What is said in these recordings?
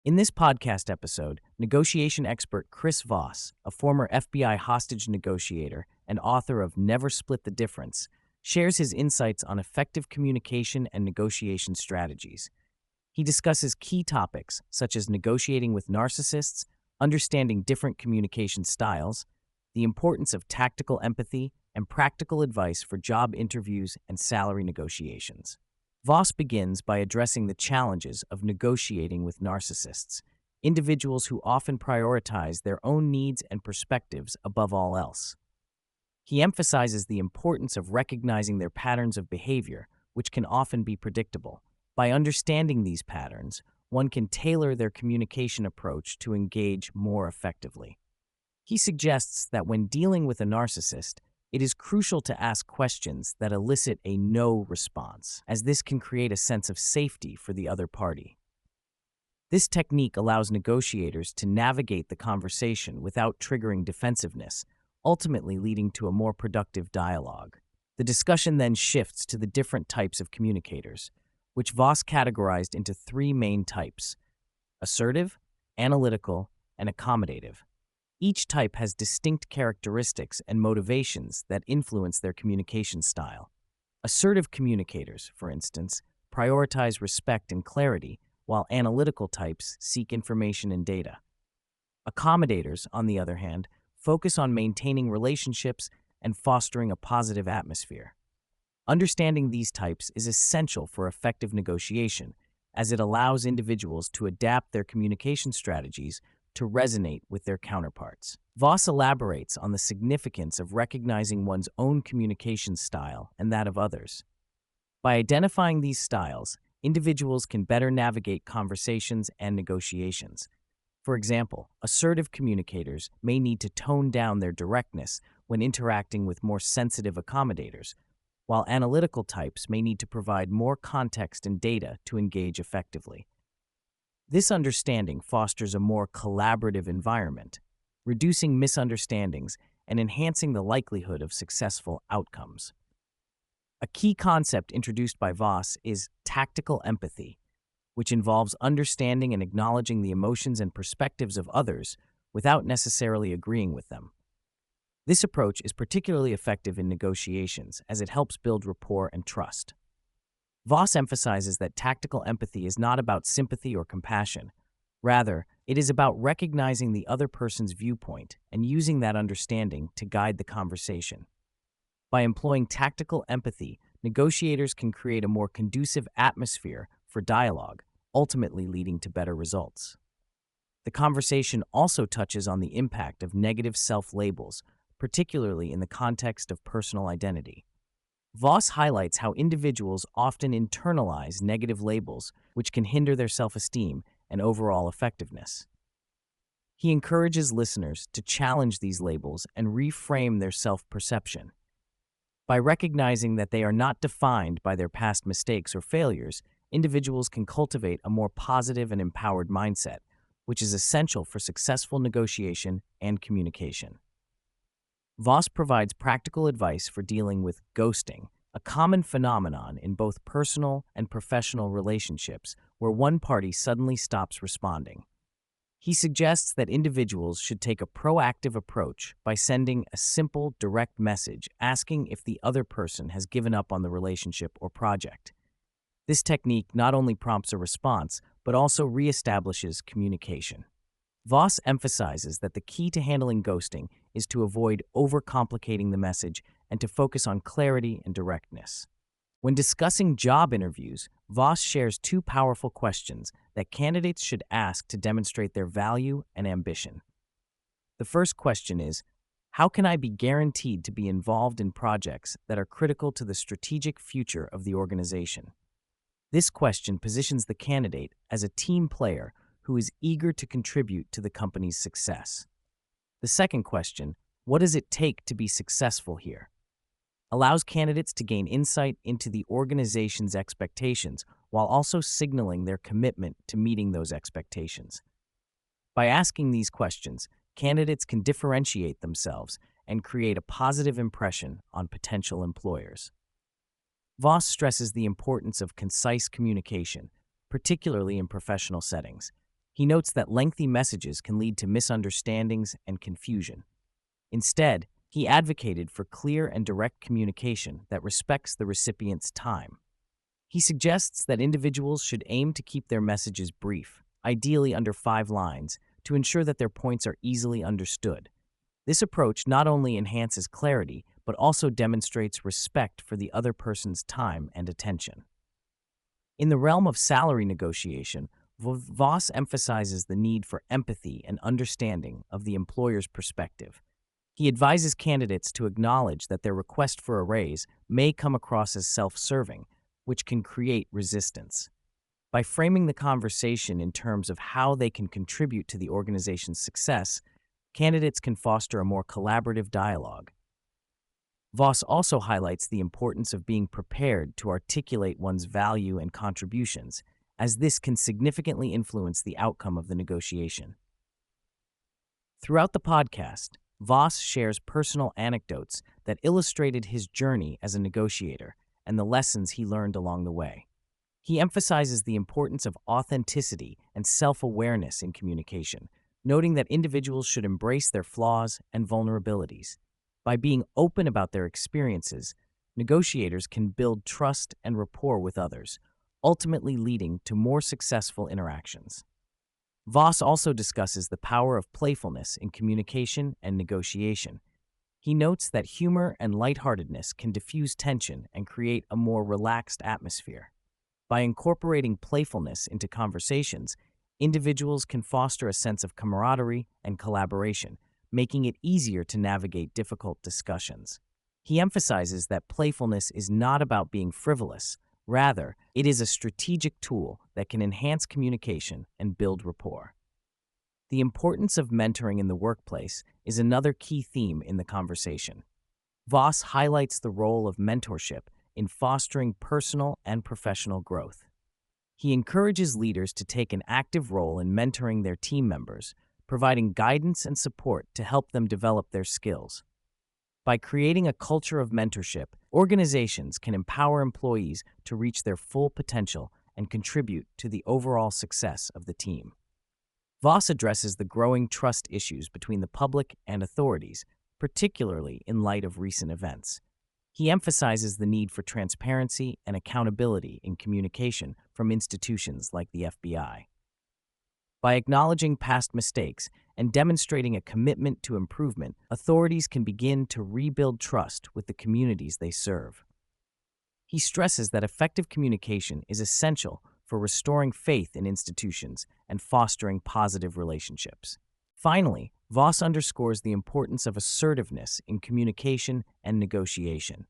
In this podcast episode, negotiation expert Chris Voss, a former FBI hostage negotiator and author of Never Split the Difference, shares his insights on effective communication and negotiation strategies. He discusses key topics such as negotiating with narcissists, understanding different communication styles, the importance of tactical empathy, and practical advice for job interviews and salary negotiations. Voss begins by addressing the challenges of negotiating with narcissists, individuals who often prioritize their own needs and perspectives above all else. He emphasizes the importance of recognizing their patterns of behavior, which can often be predictable. By understanding these patterns, one can tailor their communication approach to engage more effectively. He suggests that when dealing with a narcissist, it is crucial to ask questions that elicit a no response, as this can create a sense of safety for the other party. This technique allows negotiators to navigate the conversation without triggering defensiveness, ultimately leading to a more productive dialogue. The discussion then shifts to the different types of communicators, which Voss categorized into three main types: assertive, analytical, and accommodative. Each type has distinct characteristics and motivations that influence their communication style. Assertive communicators, for instance, prioritize respect and clarity, while analytical types seek information and data. Accommodators, on the other hand, focus on maintaining relationships and fostering a positive atmosphere. Understanding these types is essential for effective negotiation, as it allows individuals to adapt their communication strategies to resonate with their counterparts. Voss elaborates on the significance of recognizing one's own communication style and that of others. By identifying these styles, individuals can better navigate conversations and negotiations. For example, assertive communicators may need to tone down their directness when interacting with more sensitive accommodators, while analytical types may need to provide more context and data to engage effectively. This understanding fosters a more collaborative environment, reducing misunderstandings and enhancing the likelihood of successful outcomes. A key concept introduced by Voss is tactical empathy, which involves understanding and acknowledging the emotions and perspectives of others without necessarily agreeing with them. This approach is particularly effective in negotiations as it helps build rapport and trust. Voss emphasizes that tactical empathy is not about sympathy or compassion. Rather, it is about recognizing the other person's viewpoint and using that understanding to guide the conversation. By employing tactical empathy, negotiators can create a more conducive atmosphere for dialogue, ultimately leading to better results. The conversation also touches on the impact of negative self-labels, particularly in the context of personal identity. Voss highlights how individuals often internalize negative labels, which can hinder their self-esteem and overall effectiveness. He encourages listeners to challenge these labels and reframe their self-perception. By recognizing that they are not defined by their past mistakes or failures, individuals can cultivate a more positive and empowered mindset, which is essential for successful negotiation and communication. Voss provides practical advice for dealing with ghosting, a common phenomenon in both personal and professional relationships where one party suddenly stops responding. He suggests that individuals should take a proactive approach by sending a simple, direct message asking if the other person has given up on the relationship or project. This technique not only prompts a response, but also reestablishes communication. Voss emphasizes that the key to handling ghosting is to avoid overcomplicating the message and to focus on clarity and directness. When discussing job interviews, Voss shares two powerful questions that candidates should ask to demonstrate their value and ambition. The first question is, how can I be guaranteed to be involved in projects that are critical to the strategic future of the organization? This question positions the candidate as a team player who is eager to contribute to the company's success. The second question, what does it take to be successful here, allows candidates to gain insight into the organization's expectations while also signaling their commitment to meeting those expectations. By asking these questions, candidates can differentiate themselves and create a positive impression on potential employers. Voss stresses the importance of concise communication, particularly in professional settings. He notes that lengthy messages can lead to misunderstandings and confusion. Instead, he advocated for clear and direct communication that respects the recipient's time. He suggests that individuals should aim to keep their messages brief, ideally under 5 lines, to ensure that their points are easily understood. This approach not only enhances clarity, but also demonstrates respect for the other person's time and attention. In the realm of salary negotiation, Voss emphasizes the need for empathy and understanding of the employer's perspective. He advises candidates to acknowledge that their request for a raise may come across as self-serving, which can create resistance. By framing the conversation in terms of how they can contribute to the organization's success, candidates can foster a more collaborative dialogue. Voss also highlights the importance of being prepared to articulate one's value and contributions, as this can significantly influence the outcome of the negotiation. Throughout the podcast, Voss shares personal anecdotes that illustrated his journey as a negotiator and the lessons he learned along the way. He emphasizes the importance of authenticity and self-awareness in communication, noting that individuals should embrace their flaws and vulnerabilities. By being open about their experiences, negotiators can build trust and rapport with others, ultimately leading to more successful interactions. Voss also discusses the power of playfulness in communication and negotiation. He notes that humor and lightheartedness can diffuse tension and create a more relaxed atmosphere. By incorporating playfulness into conversations, individuals can foster a sense of camaraderie and collaboration, making it easier to navigate difficult discussions. He emphasizes that playfulness is not about being frivolous. Rather, it is a strategic tool that can enhance communication and build rapport. The importance of mentoring in the workplace is another key theme in the conversation. Voss highlights the role of mentorship in fostering personal and professional growth. He encourages leaders to take an active role in mentoring their team members, providing guidance and support to help them develop their skills. By creating a culture of mentorship, organizations can empower employees to reach their full potential and contribute to the overall success of the team. Voss addresses the growing trust issues between the public and authorities, particularly in light of recent events. He emphasizes the need for transparency and accountability in communication from institutions like the FBI. By acknowledging past mistakes and demonstrating a commitment to improvement, authorities can begin to rebuild trust with the communities they serve. He stresses that effective communication is essential for restoring faith in institutions and fostering positive relationships. Finally, Voss underscores the importance of assertiveness in communication and negotiation.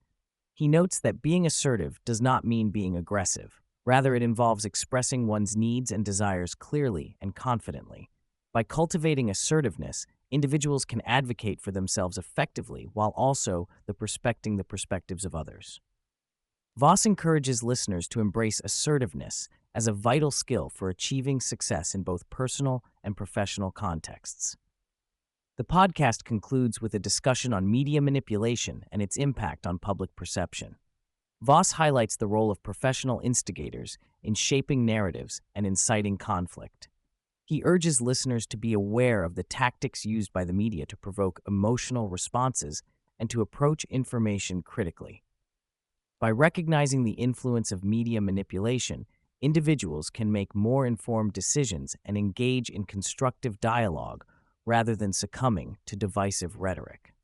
He notes that being assertive does not mean being aggressive. Rather, it involves expressing one's needs and desires clearly and confidently. By cultivating assertiveness, individuals can advocate for themselves effectively while also respecting the perspectives of others. Voss encourages listeners to embrace assertiveness as a vital skill for achieving success in both personal and professional contexts. The podcast concludes with a discussion on media manipulation and its impact on public perception. Voss highlights the role of professional instigators in shaping narratives and inciting conflict. He urges listeners to be aware of the tactics used by the media to provoke emotional responses and to approach information critically. By recognizing the influence of media manipulation, individuals can make more informed decisions and engage in constructive dialogue rather than succumbing to divisive rhetoric.